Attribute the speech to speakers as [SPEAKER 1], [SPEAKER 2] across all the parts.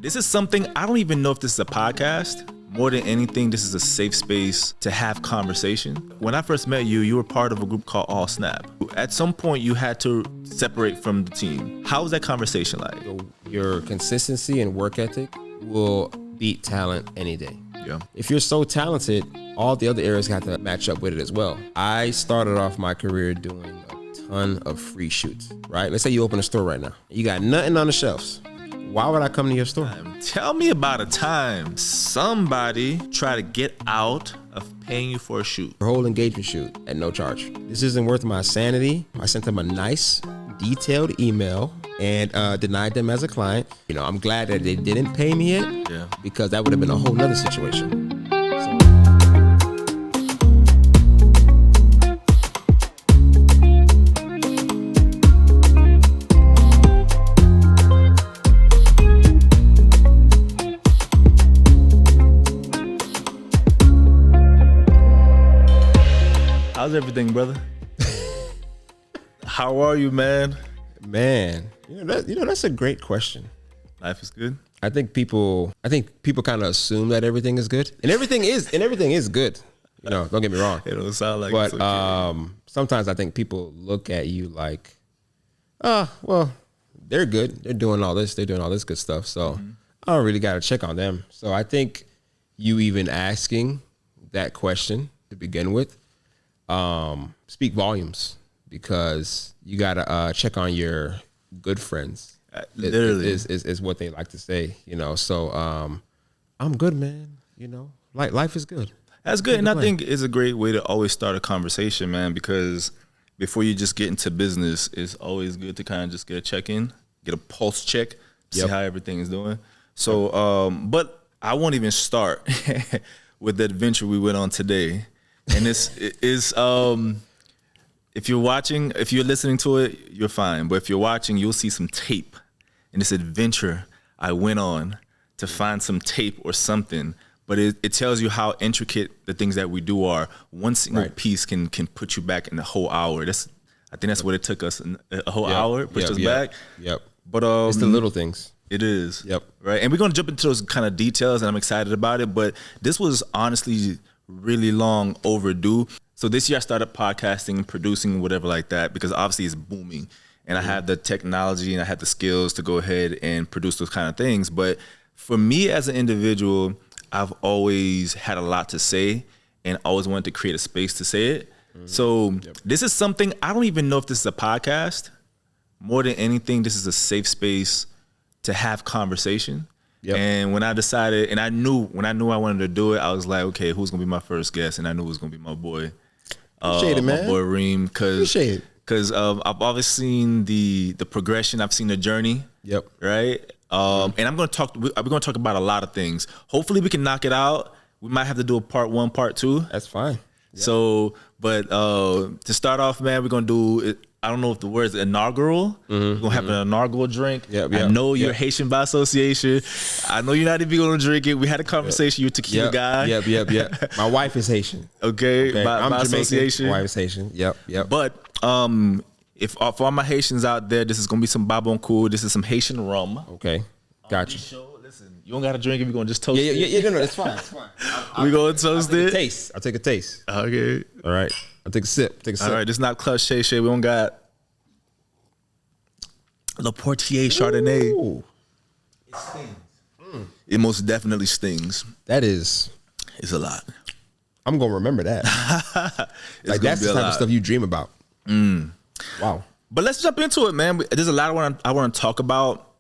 [SPEAKER 1] This is something, I don't even know if this is a podcast. More than anything, this is a safe space to have conversation. When I first met you, you were part of a group called All Snap. At some point, you had to separate from the team. How was that conversation like?
[SPEAKER 2] Your consistency and work ethic will beat talent any day.
[SPEAKER 1] Yeah.
[SPEAKER 2] If you're so talented, all the other areas have to match up with it as well. I started off my career doing a ton of free shoots, right? Let's say you open a store right now. You got nothing on the shelves. Why would I come to your store?
[SPEAKER 1] Tell me about a time somebody tried to get out of paying you for a shoot.
[SPEAKER 2] A whole engagement shoot at no charge. This isn't worth my sanity. I sent them a nice, detailed email and denied them as a client. You know, I'm glad that they didn't pay me yet, because that would have been a whole nother situation.
[SPEAKER 1] How's everything, brother? How are you, man?
[SPEAKER 2] Man, that's a great question.
[SPEAKER 1] Life is good.
[SPEAKER 2] I think people kind of assume that everything is good, and everything is good. You know, don't get me wrong.
[SPEAKER 1] It don't sound like.
[SPEAKER 2] But
[SPEAKER 1] it's okay.
[SPEAKER 2] Sometimes I think people look at you like, well, they're good. They're doing all this. They're doing all this good stuff. So I don't really got to check on them. So I think you even asking that question to begin with speak volumes, because you gotta check on your good friends.
[SPEAKER 1] Literally
[SPEAKER 2] is what they like to say, you know. So I'm good, man. You know, life is good.
[SPEAKER 1] That's good, and I think it's a great way to always start a conversation, man. Because before you just get into business, it's always good to kind of just get a check in, get a pulse check, see how everything is doing. So, but I won't even start with the adventure we went on today. And this is, if you're watching, if you're listening to it, you're fine. But if you're watching, you'll see some tape. And this adventure I went on to find some tape or something. But it tells you how intricate the things that we do are. One single piece can put you back in a whole hour. I think that's what it took us, a whole hour, pushed us back.
[SPEAKER 2] Yep.
[SPEAKER 1] But
[SPEAKER 2] it's the little things.
[SPEAKER 1] It is.
[SPEAKER 2] Yep.
[SPEAKER 1] Right. And we're going to jump into those kind of details, and I'm excited about it. But this was honestly really long overdue. So this year I started podcasting, producing, whatever like that, because obviously it's booming. And I have the technology and I have the skills to go ahead and produce those kind of things. But for me as an individual, I've always had a lot to say and always wanted to create a space to say it. So this is something, I don't even know if this is a podcast. More than anything, this is a safe space to have conversation. And when I decided, and when I knew I wanted to do it, I was like, okay, who's gonna be my first guest? And I knew it was gonna be my boy,
[SPEAKER 2] Appreciate it, man.
[SPEAKER 1] my boy Reem, because
[SPEAKER 2] Appreciate
[SPEAKER 1] I've always seen the progression, I've seen the journey. Right. And we're gonna talk about a lot of things. Hopefully we can knock it out. We might have to do a part 1, part 2.
[SPEAKER 2] That's fine.
[SPEAKER 1] So, but to start off, man, we're gonna do it. I don't know if the word's inaugural. We're gonna have an inaugural drink. I know you're Haitian by association. I know you're not even gonna drink it. We had a conversation. You're a tequila guy.
[SPEAKER 2] My wife is Haitian.
[SPEAKER 1] Okay. By
[SPEAKER 2] I'm
[SPEAKER 1] association.
[SPEAKER 2] My wife is Haitian. Yep.
[SPEAKER 1] But if for all my Haitians out there, this is gonna be some Babon Cool. This is some Haitian rum.
[SPEAKER 2] Okay. Gotcha.
[SPEAKER 1] Listen, you don't gotta drink it. We're gonna just toast it.
[SPEAKER 2] Yeah. No, it's fine. It's fine.
[SPEAKER 1] We're gonna toast it.
[SPEAKER 2] I'll take a taste.
[SPEAKER 1] Okay.
[SPEAKER 2] All right. I'll take a sip.
[SPEAKER 1] All right. This is not Clutch Shay. We don't got Rapport Chardonnay.
[SPEAKER 2] Ooh.
[SPEAKER 1] It stings. It most definitely stings.
[SPEAKER 2] It's
[SPEAKER 1] a lot.
[SPEAKER 2] I'm gonna remember that. Like that's the type of stuff you dream about. Wow.
[SPEAKER 1] But let's jump into it, man. There's a lot I want to talk about,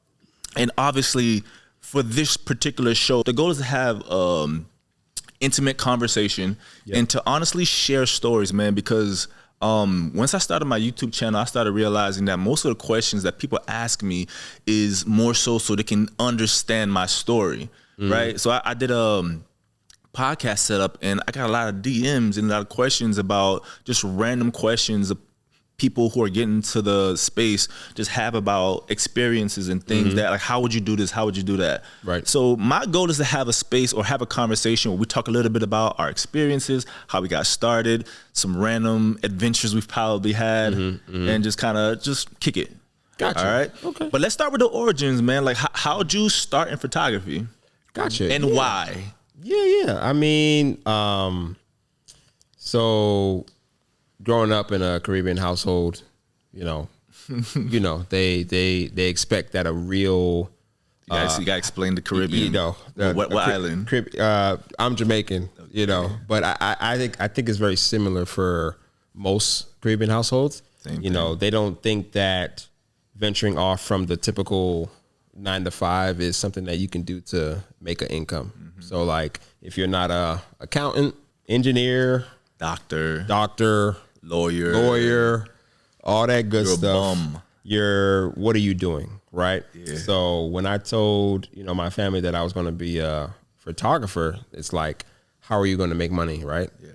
[SPEAKER 1] and obviously for this particular show, the goal is to have intimate conversation and to honestly share stories, man. Because once I started my YouTube channel, I started realizing that most of the questions that people ask me is more so they can understand my story, right? So I did a podcast setup, and I got a lot of DMs and a lot of questions about just random questions of people who are getting to the space just have about experiences and things that, like, how would you do this? How would you do that?
[SPEAKER 2] Right.
[SPEAKER 1] So my goal is to have a space or have a conversation where we talk a little bit about our experiences, how we got started, some random adventures we've probably had, and just kind of just kick it.
[SPEAKER 2] Gotcha.
[SPEAKER 1] All right.
[SPEAKER 2] Okay.
[SPEAKER 1] But let's start with the origins, man. Like, how'd you start in photography?
[SPEAKER 2] Gotcha.
[SPEAKER 1] And why?
[SPEAKER 2] Yeah. I mean, so growing up in a Caribbean household, they expect that a real.
[SPEAKER 1] You gotta explain the Caribbean. What island?
[SPEAKER 2] I'm Jamaican, but I think it's very similar for most Caribbean households.
[SPEAKER 1] Same thing.
[SPEAKER 2] They don't think that venturing off from the typical 9 to 5 is something that you can do to make an income. Mm-hmm. So like if you're not a accountant, engineer,
[SPEAKER 1] doctor,
[SPEAKER 2] lawyer, all that good stuff.
[SPEAKER 1] Bum.
[SPEAKER 2] What are you doing? Right.
[SPEAKER 1] Yeah.
[SPEAKER 2] So when I told, my family that I was going to be a photographer, it's like, how are you going to make money? Right.
[SPEAKER 1] Yeah.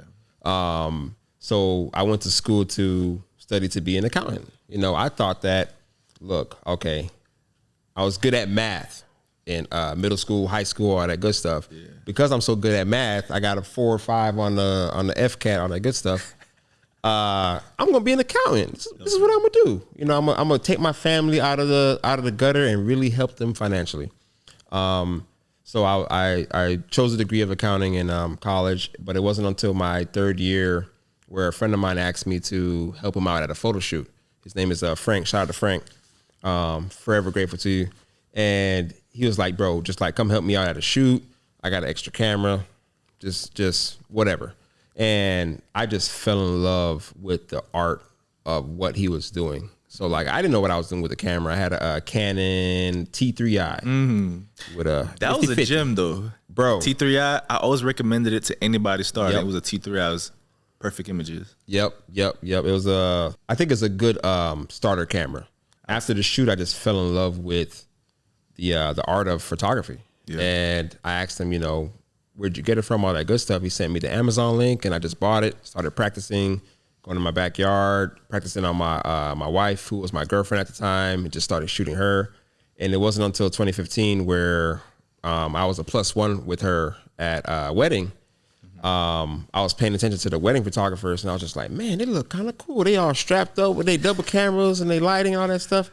[SPEAKER 2] So I went to school to study to be an accountant. I thought that, I was good at math in middle school, high school, all that good stuff.
[SPEAKER 1] Yeah.
[SPEAKER 2] Because I'm so good at math, I got a 4 or 5 on the FCAT, all that good stuff. I'm gonna be an accountant. This is what I'm gonna do. I'm gonna take my family out of the gutter and really help them financially. So I chose a degree of accounting in college, but it wasn't until my 3rd year where a friend of mine asked me to help him out at a photo shoot. His name is Frank. Shout out to Frank. Forever grateful to you. And he was like, bro, just like come help me out at a shoot. I got an extra camera, just whatever. And I just fell in love with the art of what he was doing. So like, I didn't know what I was doing with the camera. I had a Canon T3i with a
[SPEAKER 1] that was a gem though,
[SPEAKER 2] bro.
[SPEAKER 1] T3i. I always recommended it to anybody starting. It was a T3i. It was perfect images.
[SPEAKER 2] Yep. It was I think it's a good starter camera. After the shoot, I just fell in love with the art of photography. Yeah. And I asked him, where'd you get it from? All that good stuff. He sent me the Amazon link, and I just bought it. Started practicing, going to my backyard, practicing on my wife, who was my girlfriend at the time, and just started shooting her. And it wasn't until 2015 where I was a +1 with her at a wedding. I was paying attention to the wedding photographers, and I was just like, man, they look kind of cool. They all strapped up with their double cameras and they lighting and all that stuff.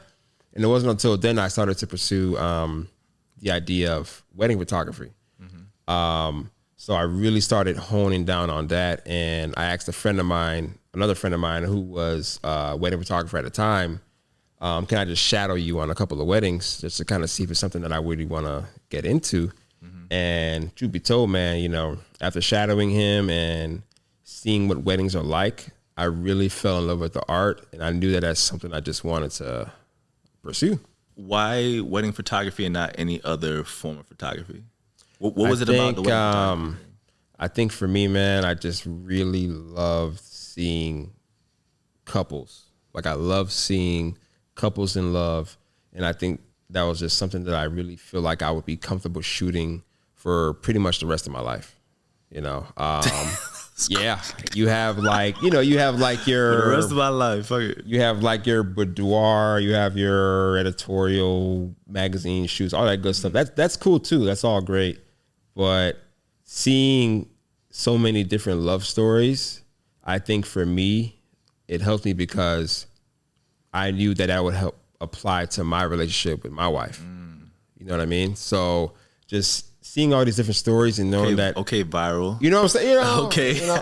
[SPEAKER 2] And it wasn't until then I started to pursue the idea of wedding photography. So I really started honing down on that, and I asked another friend of mine who was a wedding photographer at the time, can I just shadow you on a couple of weddings just to kind of see if it's something that I really want to get into? And truth be told, man, after shadowing him and seeing what weddings are like, I really fell in love with the art, and I knew that that's something I just wanted to pursue.
[SPEAKER 1] Why wedding photography and not any other form of photography? What was it about the wedding photography?
[SPEAKER 2] I think for me, man, I just really loved seeing couples. Like I love seeing couples in love, and I think that was just something that I really feel like I would be comfortable shooting for pretty much the rest of my life. Yeah, you have like your
[SPEAKER 1] for the rest of my life. Fuck it.
[SPEAKER 2] You have like your boudoir, you have your editorial magazine shoots, all that good stuff. That's cool too. That's all great. But seeing so many different love stories, I think for me, it helped me because I knew that would help apply to my relationship with my wife. You know what I mean? So just seeing all these different stories and knowing that.
[SPEAKER 1] Okay, viral.
[SPEAKER 2] You know what I'm saying?
[SPEAKER 1] Okay.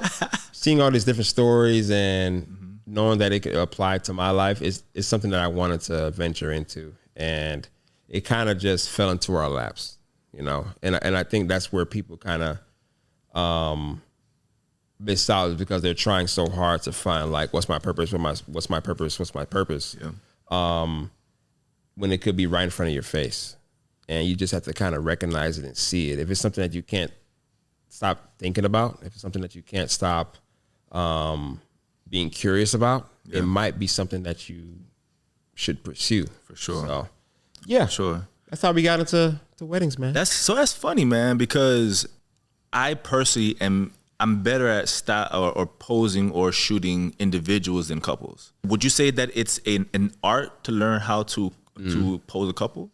[SPEAKER 2] Seeing all these different stories and knowing that it could apply to my life is something that I wanted to venture into. And it kind of just fell into our laps, And I think that's where people kind of miss out, because they're trying so hard to find like, what's my purpose? What's my purpose? Yeah. When it could be right in front of your face. And you just have to kind of recognize it and see it. If it's something that you can't stop thinking about, if it's something that you can't stop being curious about, it might be something that you should pursue.
[SPEAKER 1] For sure.
[SPEAKER 2] So, yeah.
[SPEAKER 1] For sure.
[SPEAKER 2] That's how we got into weddings, man.
[SPEAKER 1] That's funny, man, because I personally I'm better at style or posing or shooting individuals than couples. Would you say that it's an art to learn how to pose a couple?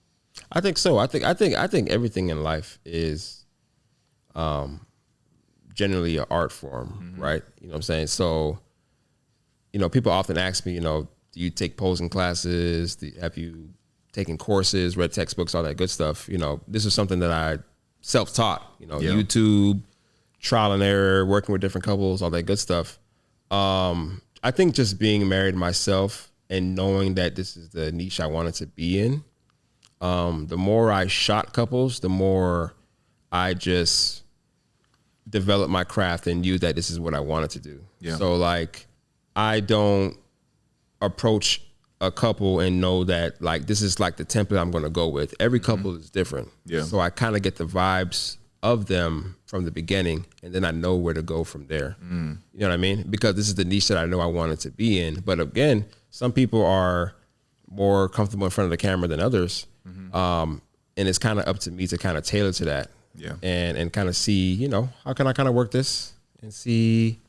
[SPEAKER 2] I think so. I think everything in life is generally an art form, right? You know what I'm saying? So, people often ask me, Do you take posing classes? Have you taken courses, read textbooks, all that good stuff? You know, this is something that I self-taught. You know, YouTube, trial and error, working with different couples, all that good stuff. I think just being married myself and knowing that this is the niche I wanted to be in, the more I shot couples, the more I just developed my craft and knew that this is what I wanted to do. Yeah. So like, I don't approach a couple and know that like this is like the template I'm going to go with. Every couple is different. Yeah. So I kind of get the vibes of them from the beginning, and then I know where to go from there. You know what I mean? Because this is the niche that I know I wanted to be in. But again, some people are more comfortable in front of the camera than others. And it's kind of up to me to kind of tailor to that. Yeah. And kind of see, you know, how can I kind of work this and see,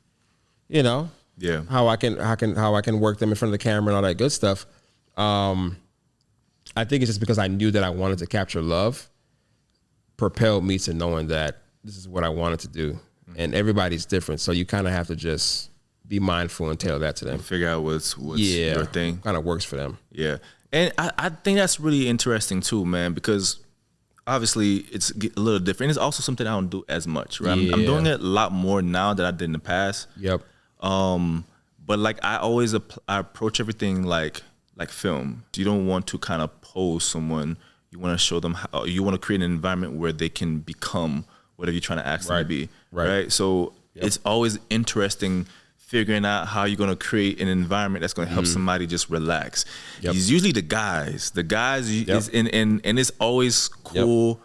[SPEAKER 2] you know, how I can work them in front of the camera and all that good stuff. I think it's just because I knew that I wanted to capture love propelled me to knowing that this is what I wanted to do. And everybody's different. So you kind of have to just be mindful and tailor that to them.
[SPEAKER 1] And figure out what's your thing.
[SPEAKER 2] Kind of works for them.
[SPEAKER 1] Yeah. And I think that's really interesting too, man, because obviously it's a little different. It's also something I don't do as much, right? I'm doing it a lot more now than I did in the past.
[SPEAKER 2] Yep.
[SPEAKER 1] But like I always I approach everything like film. You don't want to kind of pose someone. You want to show them how, you want to create an environment where they can become whatever you're trying to ask them to be. Right. So it's always interesting figuring out how you're going to create an environment that's going to help somebody just relax. It's usually the guys is, and it's always cool.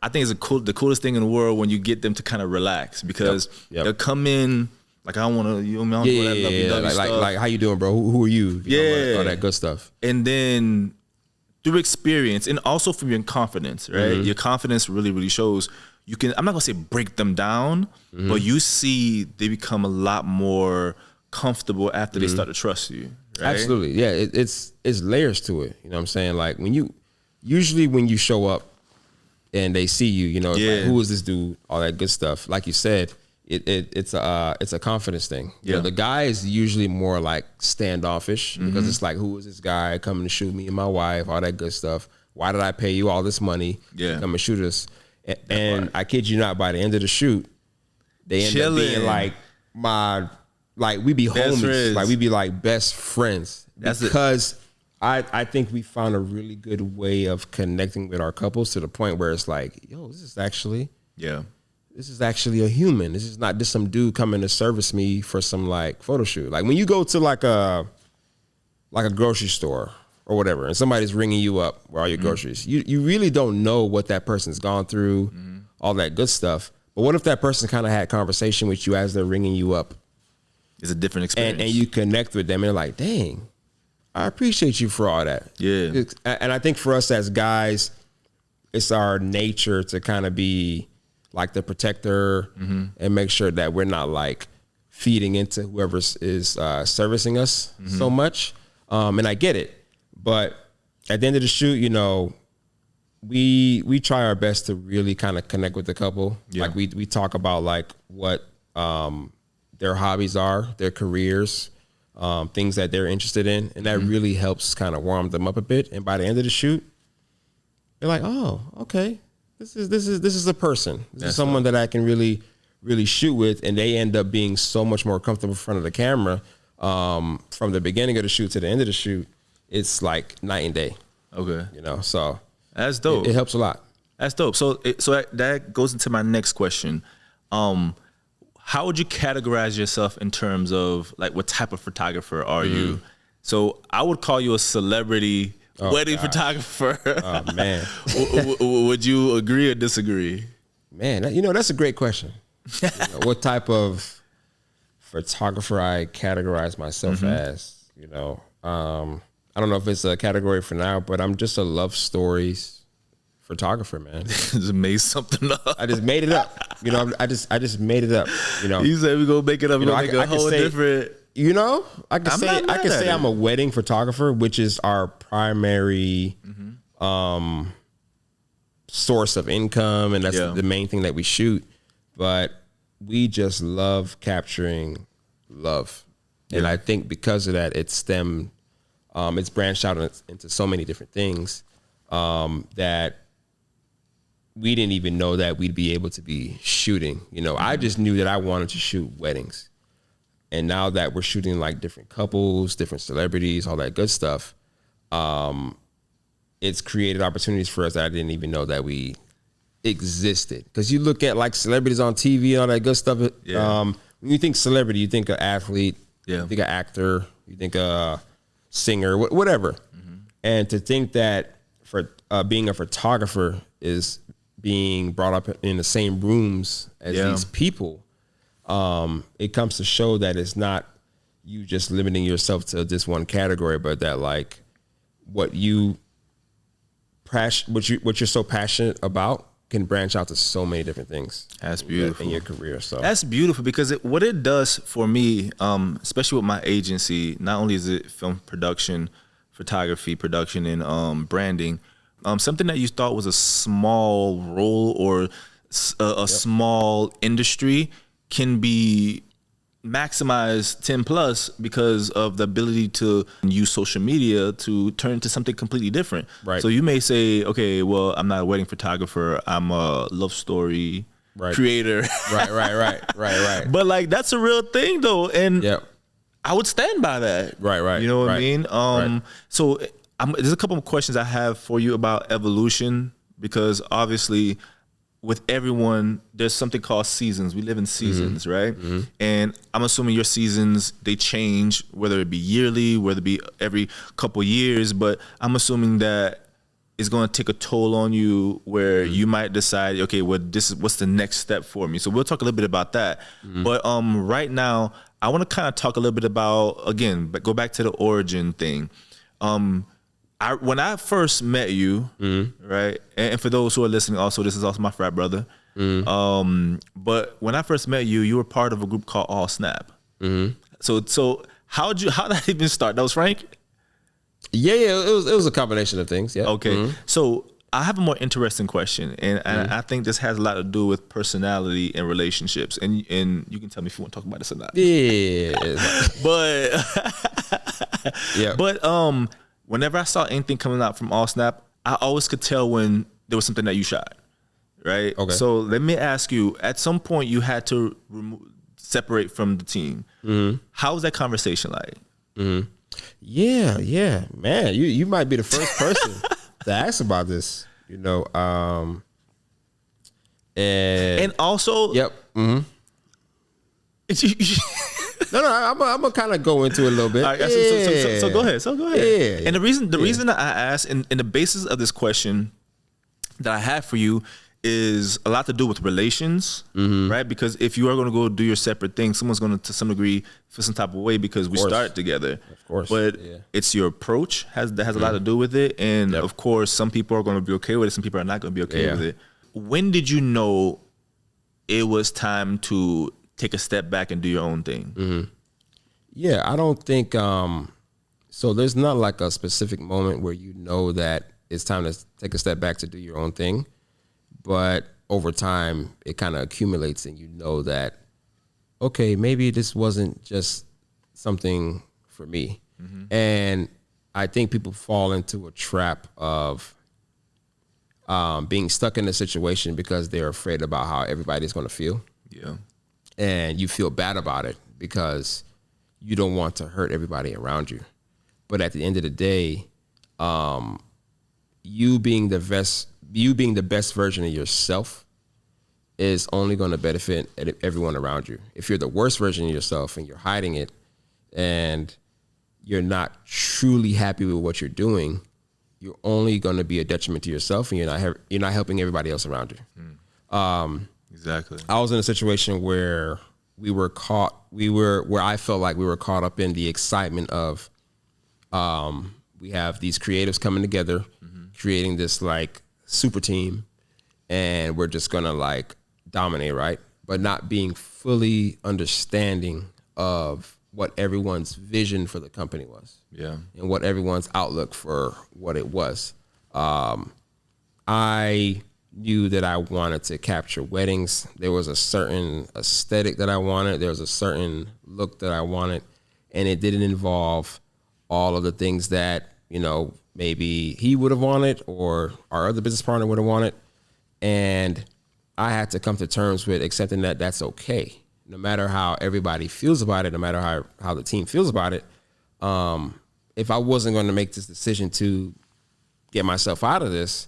[SPEAKER 1] I think it's the coolest thing in the world when you get them to kind of relax, because they'll come in like, I don't want to, you know,
[SPEAKER 2] like how you doing, bro? Who are you? You know, all that good stuff.
[SPEAKER 1] And then through experience and also from your confidence, right? Your confidence really, really shows. You can, I'm not gonna say break them down, but you see they become a lot more comfortable after they start to trust you. Right?
[SPEAKER 2] Absolutely, yeah. It's layers to it. You know what I'm saying? Like when you show up and they see you, you know, it's like, who is this dude? All that good stuff. Like you said, it's a confidence thing. You know, the guy is usually more like standoffish because it's like, who is this guy coming to shoot me and my wife? All that good stuff. Why did I pay you all this money to come and shoot us? And I kid you not, by the end of the shoot, they end up being like we be homies, like we be like best friends. Because I think we found a really good way of connecting with our couples to the point where it's like, yo, this is actually a human. This is not just some dude coming to service me for some like photo shoot. Like when you go to like a grocery store or whatever, and somebody's ringing you up with all your groceries, you really don't know what that person's gone through, all that good stuff. But what if that person kind of had conversation with you as they're ringing you up?
[SPEAKER 1] It's a different experience.
[SPEAKER 2] And you connect with them and they're like, dang, I appreciate you for all that.
[SPEAKER 1] Yeah.
[SPEAKER 2] And I think for us as guys, it's our nature to kind of be like the protector and make sure that we're not like feeding into whoever is servicing us so much. And I get it. But at the end of the shoot, you know, we try our best to really kind of connect with the couple. Yeah. Like we talk about like what their hobbies are, their careers, things that they're interested in. And that really helps kind of warm them up a bit. And by the end of the shoot, they're like, oh, okay. This is a person. This is someone that I can really, really shoot with. And they end up being so much more comfortable in front of the camera from the beginning of the shoot to the end of the shoot. It's like night and day. Okay. You know, so
[SPEAKER 1] that's dope.
[SPEAKER 2] It helps a lot.
[SPEAKER 1] That's dope. So that goes into my next question. How would you categorize yourself in terms of like what type of photographer are you? So I would call you a celebrity wedding photographer.
[SPEAKER 2] Oh man.
[SPEAKER 1] Would you agree or disagree?
[SPEAKER 2] Man, you know, that's a great question. You know, what type of photographer I categorize myself as, you know? I don't know if it's a category for now, but I'm just a love stories photographer, man.
[SPEAKER 1] Just made something up.
[SPEAKER 2] I just made it up. You know, I just made it up. You know,
[SPEAKER 1] you said we gonna make it up. You know, make a whole different.
[SPEAKER 2] You know, I can say I'm a wedding photographer, which is our primary source of income, and that's the main thing that we shoot. But we just love capturing love, and I think because of that, it stemmed It's branched out into so many different things that we didn't even know that we'd be able to be shooting. You know, I just knew that I wanted to shoot weddings. And now that we're shooting like different couples, different celebrities, all that good stuff, it's created opportunities for us that I didn't even know that we existed. Because you look at like celebrities on TV and all that good stuff. When you think celebrity, you think an athlete, you think an actor, you think a singer, whatever. And to think that for being a photographer is being brought up in the same rooms as these people, it comes to show that it's not you just limiting yourself to this one category, but that like what you're so passionate about can branch out to so many different things.
[SPEAKER 1] That's beautiful
[SPEAKER 2] in your career. So
[SPEAKER 1] that's beautiful because what it does for me, especially with my agency, not only is it film production, photography, production, and branding. Something that you thought was a small role or a small industry can be maximized 10 plus because of the ability to use social media to turn into something completely different.
[SPEAKER 2] Right.
[SPEAKER 1] So you may say, okay, well, I'm not a wedding photographer. I'm a love story creator.
[SPEAKER 2] Right.
[SPEAKER 1] But like, that's a real thing though. And I would stand by that.
[SPEAKER 2] Right.
[SPEAKER 1] You know what I mean? So there's a couple of questions I have for you about evolution, because obviously with everyone, there's something called seasons. We live in seasons, right? And I'm assuming your seasons, they change, whether it be yearly, whether it be every couple years, but I'm assuming that it's going to take a toll on you where you might decide, okay, well, what's the next step for me? So we'll talk a little bit about that. But right now, I want to kind of talk a little bit about, again, but go back to the origin thing. When I first met you, right, and for those who are listening, also, this is also my frat brother. But when I first met you, you were part of a group called All Snap. So how did that even start? That was Frank?
[SPEAKER 2] Yeah, it was a combination of things. Yeah.
[SPEAKER 1] Okay. So I have a more interesting question, and I think this has a lot to do with personality and relationships. And you can tell me if you want to talk about this or not.
[SPEAKER 2] Yeah.
[SPEAKER 1] But whenever I saw anything coming out from All Snap, I always could tell when there was something that you shot, right? Okay. So let me ask you, at some point you had to separate from the team. How was that conversation like?
[SPEAKER 2] Yeah, man, you might be the first person to ask about this, you know. And
[SPEAKER 1] also,
[SPEAKER 2] No, I'm gonna kind of go into it a little bit.
[SPEAKER 1] All right, so go ahead.
[SPEAKER 2] Yeah.
[SPEAKER 1] And the reason that I asked, and the basis of this question that I have for you is a lot to do with relations, right? Because if you are going to go do your separate thing, someone's going to some degree feel some type of way because we started together. Of course. But it's your approach that has a lot to do with it. And of course, some people are going to be okay with it. Some people are not going to be okay with it. When did you know it was time to take a step back and do your own thing?
[SPEAKER 2] Yeah, I don't think, so there's not like a specific moment where you know that it's time to take a step back to do your own thing. But over time, it kind of accumulates and you know that, okay, maybe this wasn't just something for me. And I think people fall into a trap of being stuck in a situation because they're afraid about how everybody's going to feel. Yeah. And you feel bad about it because you don't want to hurt everybody around you. But at the end of the day, you being the best version of yourself is only going to benefit everyone around you. If you're the worst version of yourself and you're hiding it and you're not truly happy with what you're doing, you're only going to be a detriment to yourself and you're not helping everybody else around you.
[SPEAKER 1] Exactly.
[SPEAKER 2] I was in a situation where where I felt like we were caught up in the excitement of we have these creatives coming together, creating this like super team, and we're just gonna like dominate, right? But not being fully understanding of what everyone's vision for the company was. Yeah. And what everyone's outlook for what it was. I knew that I wanted to capture weddings. There was a certain aesthetic that I wanted. There was a certain look that I wanted, and it didn't involve all of the things that, you know, maybe he would have wanted or our other business partner would have wanted. And I had to come to terms with accepting that that's okay. No matter how everybody feels about it, no matter how the team feels about it, if I wasn't going to make this decision to get myself out of this,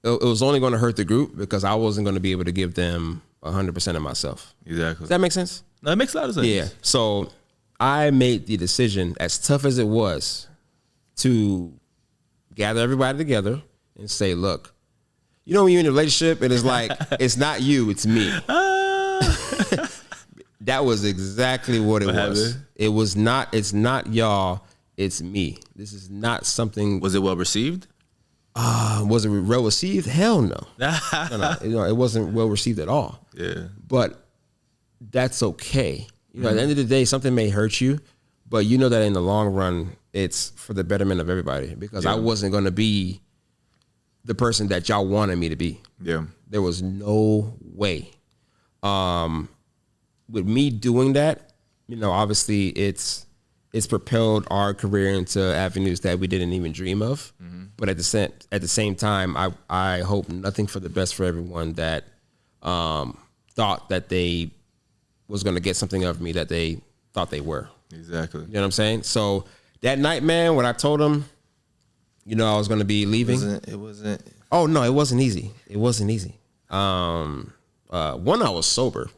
[SPEAKER 2] it was only going to hurt the group because I wasn't going to be able to give them 100% of myself.
[SPEAKER 1] Exactly.
[SPEAKER 2] Does that make sense?
[SPEAKER 1] No, it makes a lot of sense.
[SPEAKER 2] Yeah. So I made the decision, as tough as it was, to gather everybody together and say, look, you know when you're in a relationship and it's like, it's not you, it's me. That was exactly what it was. It was not, it's not y'all, it's me. This is not something.
[SPEAKER 1] Was it well received?
[SPEAKER 2] Was it well received? Hell no. No, it wasn't well received at all.
[SPEAKER 1] Yeah.
[SPEAKER 2] But that's okay. You know, at the end of the day, something may hurt you, but you know that in the long run, it's for the betterment of everybody because I wasn't going to be the person that y'all wanted me to be.
[SPEAKER 1] Yeah.
[SPEAKER 2] There was no way. With me doing that, you know, obviously it's propelled our career into avenues that we didn't even dream of. But at the same time, I hope nothing for the best for everyone that thought that they was going to get something of me that they thought they were.
[SPEAKER 1] Exactly.
[SPEAKER 2] You know what I'm saying? So that night, man, when I told them, you know, I was going to be leaving.
[SPEAKER 1] It wasn't.
[SPEAKER 2] Oh no, it wasn't easy. It wasn't easy. One, I was sober.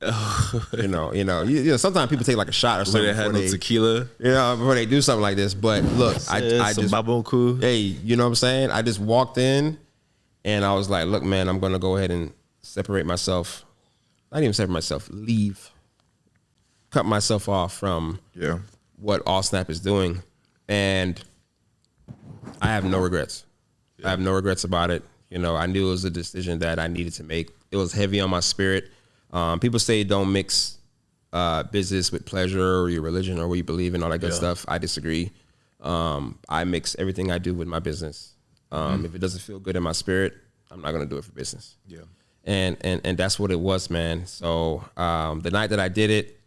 [SPEAKER 2] You know, sometimes people take like a shot or something.
[SPEAKER 1] They had no tequila.
[SPEAKER 2] Before they do something like this. But look, I just,
[SPEAKER 1] cool.
[SPEAKER 2] hey, you know what I'm saying? I just walked in and I was like, look, man, I'm going to go ahead and separate myself. Not even separate myself, leave. Cut myself off from what All Snap is doing. And I have no regrets. I have no regrets about it. You know, I knew it was a decision that I needed to make. It was heavy on my spirit. People say don't mix business with pleasure or your religion or what you believe in, all that good stuff. I disagree. I mix everything I do with my business. If it doesn't feel good in my spirit, I'm not going to do it for business. Yeah. And that's what it was, man. So the night that I did it,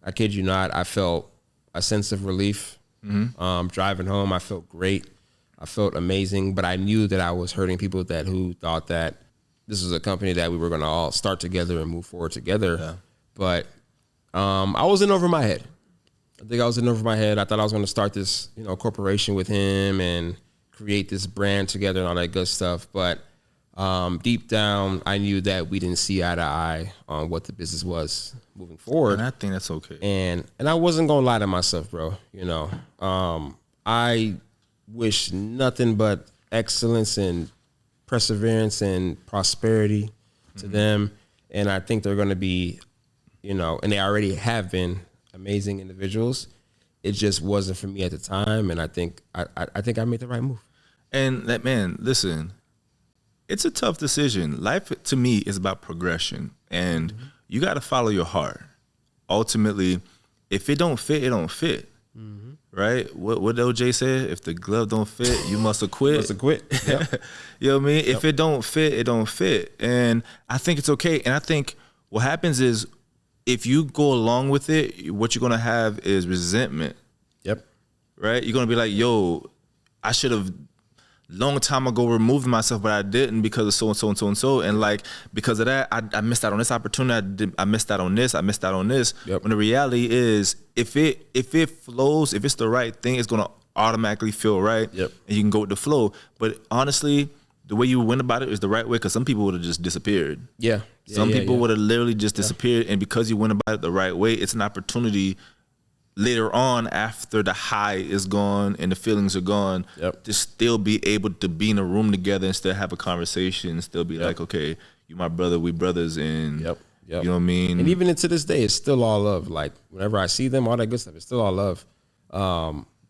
[SPEAKER 2] I kid you not, I felt a sense of relief. Driving home, I felt great. I felt amazing, but I knew that I was hurting people who thought that this was a company that we were going to all start together and move forward together. Yeah. But I was in over my head. I think I was in over my head. I thought I was going to start this, you know, corporation with him and create this brand together and all that good stuff. But deep down, I knew that we didn't see eye to eye on what the business was moving forward.
[SPEAKER 1] And I think that's okay.
[SPEAKER 2] And I wasn't going to lie to myself, bro. You know, I wish nothing but excellence and perseverance and prosperity to them. And I think they're going to be, you know, and they already have been amazing individuals. It just wasn't for me at the time. And I think I made the right move.
[SPEAKER 1] And that, man, listen, it's a tough decision. Life to me is about progression, and you got to follow your heart. Ultimately, if it don't fit, it don't fit. Right? What OJ said? If the glove don't fit, you must have quit.
[SPEAKER 2] Must have quit. Yep.
[SPEAKER 1] You know what I mean? If it don't fit, it don't fit. And I think it's okay. And I think what happens is if you go along with it, what you're going to have is resentment.
[SPEAKER 2] Yep.
[SPEAKER 1] Right? You're going to be like, yo, I should have long time ago removed myself, but I didn't because of so and so and so and so. And like, because of that, I missed out on this opportunity. I missed out on this. I missed out on this. Yep. When the reality is, if it flows, if it's the right thing, it's going to automatically feel right. Yep. And you can go with the flow. But honestly, the way you went about it is the right way, because some people would have just disappeared.
[SPEAKER 2] Yeah.
[SPEAKER 1] Some people would have literally just disappeared. And because you went about it the right way, it's an opportunity later on, after the high is gone and the feelings are gone, to still be able to be in a room together and still have a conversation and still be like, okay, you my brother, we brothers, and you know what I mean?
[SPEAKER 2] And even to this day, it's still all love. Like, whenever I see them, all that good stuff, it's still all love.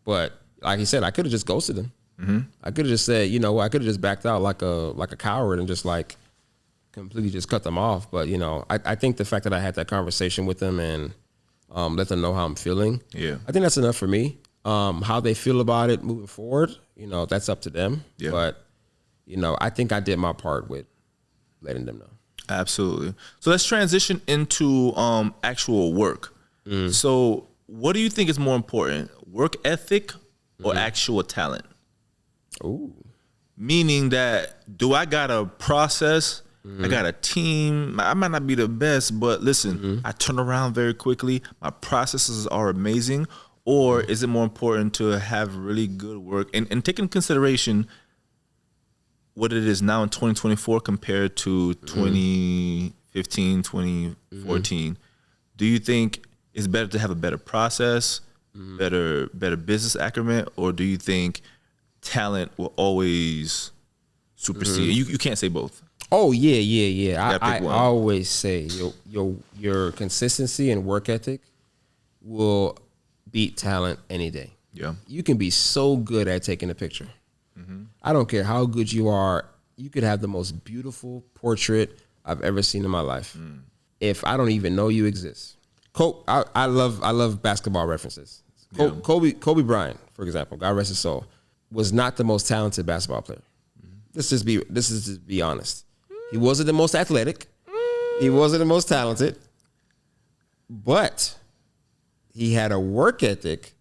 [SPEAKER 2] But like he said, I could have just ghosted them. I could have just said, you know, I could have just backed out like a coward and just like completely just cut them off. But, you know, I think the fact that I had that conversation with them and let them know how I'm feeling. Yeah, I think that's enough for me. How they feel about it moving forward, you know, that's up to them. Yeah. But, you know, I think I did my part with letting them know.
[SPEAKER 1] Absolutely. So let's transition into actual work. So what do you think is more important, work ethic or actual talent?
[SPEAKER 2] Ooh.
[SPEAKER 1] Meaning that, do I got a process? I got a team. I might not be the best, but listen, I turn around very quickly. My processes are amazing. Or is it more important to have really good work and take into consideration what it is now in 2024 compared to 2015, 2014? Do you think it's better to have a better process, better business acumen, or do you think talent will always supersede? You can't say both.
[SPEAKER 2] Oh yeah. I
[SPEAKER 1] one.
[SPEAKER 2] always say your consistency and work ethic will beat talent any day.
[SPEAKER 1] Yeah.
[SPEAKER 2] You can be so good at taking a picture. I don't care how good you are. You could have the most beautiful portrait I've ever seen in my life. If I don't even know you exist. I love basketball references. Kobe Bryant, for example, God rest his soul, was not the most talented basketball player. Let's just be honest. He wasn't the most athletic. He wasn't the most talented. But he had a work ethic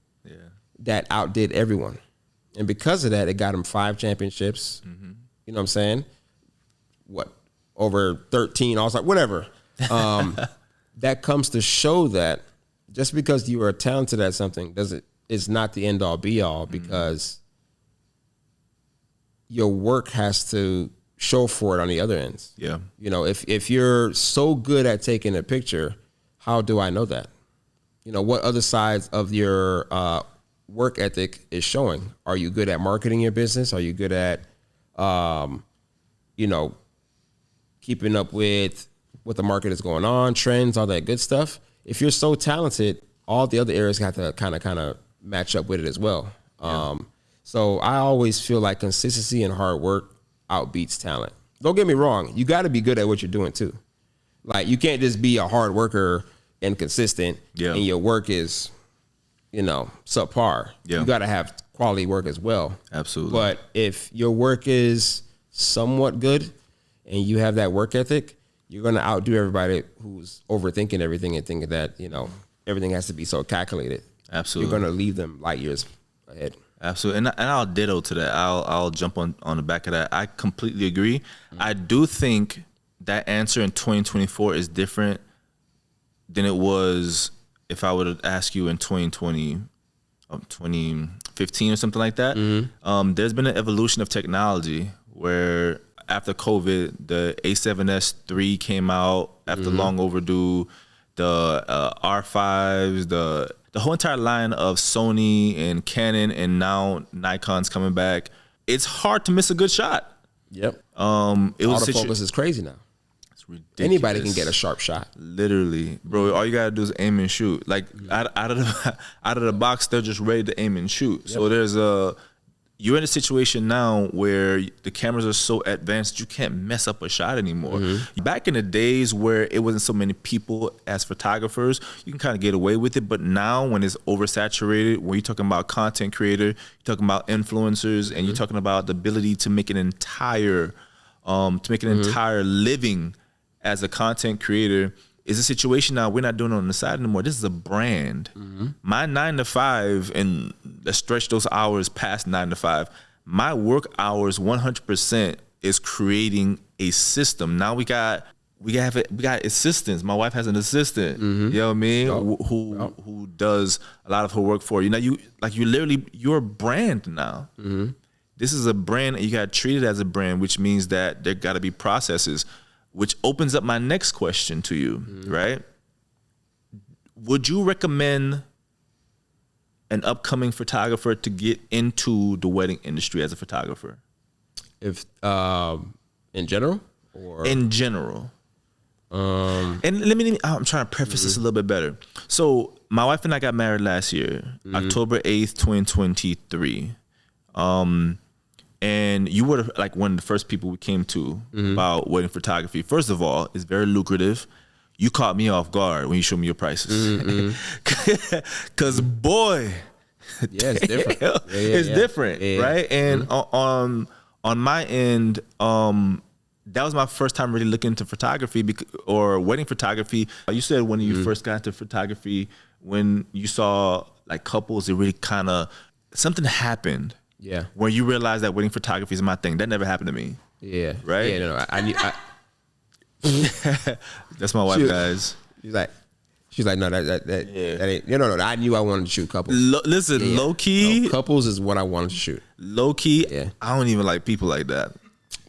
[SPEAKER 2] that outdid everyone. And because of that, it got him 5 championships. You know what I'm saying? Over 13, all whatever. That comes to show that just because you are talented at something is not the end all be all, because your work has to show for it on the other ends.
[SPEAKER 1] Yeah.
[SPEAKER 2] You know, if you're so good at taking a picture, how do I know that? You know, what other sides of your work ethic is showing? Are you good at marketing your business? Are you good at, keeping up with what the market is going on, trends, all that good stuff? If you're so talented, all the other areas have to kind of match up with it as well. Yeah. So I always feel like consistency and hard work outbeats talent. Don't get me wrong. You got to be good at what you're doing too. Like, you can't just be a hard worker and consistent and your work is, subpar. Yeah. You got to have quality work as well.
[SPEAKER 1] Absolutely.
[SPEAKER 2] But if your work is somewhat good and you have that work ethic, you're going to outdo everybody who's overthinking everything and thinking that, everything has to be so calculated.
[SPEAKER 1] Absolutely.
[SPEAKER 2] You're going to leave them light years ahead.
[SPEAKER 1] Absolutely. And I'll ditto to that. I'll jump on the back of that. I completely agree. I do think that answer in 2024 is different than it was if I would ask you in 2020, 2015 or something like that. There's been an evolution of technology where after COVID, the A7S III came out after long overdue. The R5s, the whole entire line of Sony and Canon, and now Nikon's coming back. It's hard to miss a good shot.
[SPEAKER 2] Yep.
[SPEAKER 1] Autofocus
[SPEAKER 2] is crazy now.
[SPEAKER 1] It's ridiculous.
[SPEAKER 2] Anybody can get a sharp shot.
[SPEAKER 1] Literally, bro. All you gotta do is aim and shoot. Like out of the box, they're just ready to aim and shoot. Yep. So you're in a situation now where the cameras are so advanced you can't mess up a shot anymore. Back in the days where it wasn't so many people as photographers, you can kind of get away with it. But now when it's oversaturated, when you're talking about content creator, you're talking about influencers, and you're talking about the ability to make an entire living as a content creator, is a situation now we're not doing it on the side anymore. This is a brand. My 9 to 5, and let's stretch those hours past 9 to 5. My work hours 100% is creating a system. Now we got assistants. My wife has an assistant. You know what I mean? Who does a lot of her work for you. Now you're a brand now. This is a brand, and you got to treat it as a brand, which means that there got to be processes. Which opens up my next question to you, right? Would you recommend an upcoming photographer to get into the wedding industry as a photographer?
[SPEAKER 2] If in general, or
[SPEAKER 1] in general, and I'm trying to preface this a little bit better. So my wife and I got married last year, October 8th, 2023. And you were like one of the first people we came to about wedding photography. First of all, it's very lucrative. You caught me off guard when you showed me your prices. Cause boy,
[SPEAKER 2] it's different.
[SPEAKER 1] It's different, right? And on my end, that was my first time really looking into photography or wedding photography. You said when you first got into photography when you saw like couples that really kind of something happened?
[SPEAKER 2] Yeah.
[SPEAKER 1] Where you realize that wedding photography is my thing. That never happened to me.
[SPEAKER 2] Yeah.
[SPEAKER 1] Right?
[SPEAKER 2] Yeah, no, I knew.
[SPEAKER 1] That's my wife, guys.
[SPEAKER 2] She's like, no, that ain't. No. I knew I wanted to shoot couples.
[SPEAKER 1] Listen, low key.
[SPEAKER 2] No, couples is what I wanted to shoot.
[SPEAKER 1] Low key, I don't even like people like that.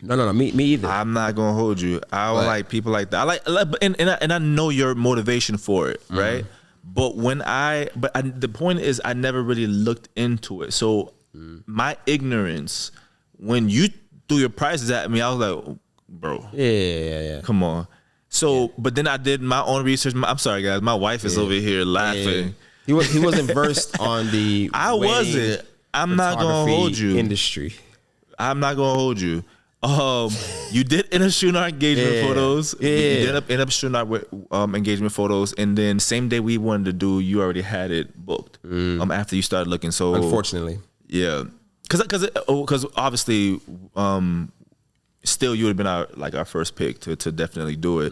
[SPEAKER 2] No, me either.
[SPEAKER 1] I'm not gonna hold you. I don't like people like that. I like and I know your motivation for it, right? But the point is, I never really looked into it. So my ignorance, when you threw your prices at me, I was like, bro,
[SPEAKER 2] yeah.
[SPEAKER 1] come on. So, but then I did my own research. I'm sorry, guys. My wife is over here laughing.
[SPEAKER 2] Yeah. He wasn't versed on the.
[SPEAKER 1] I wasn't. I'm not gonna hold you.
[SPEAKER 2] Industry.
[SPEAKER 1] I'm not gonna hold you. You did end up shooting our engagement photos.
[SPEAKER 2] Yeah.
[SPEAKER 1] You did end up shooting our engagement photos, and then same day we wanted to do, you already had it booked. After you started looking, so
[SPEAKER 2] unfortunately,
[SPEAKER 1] yeah, because obviously, still you would have been our first pick to definitely do it.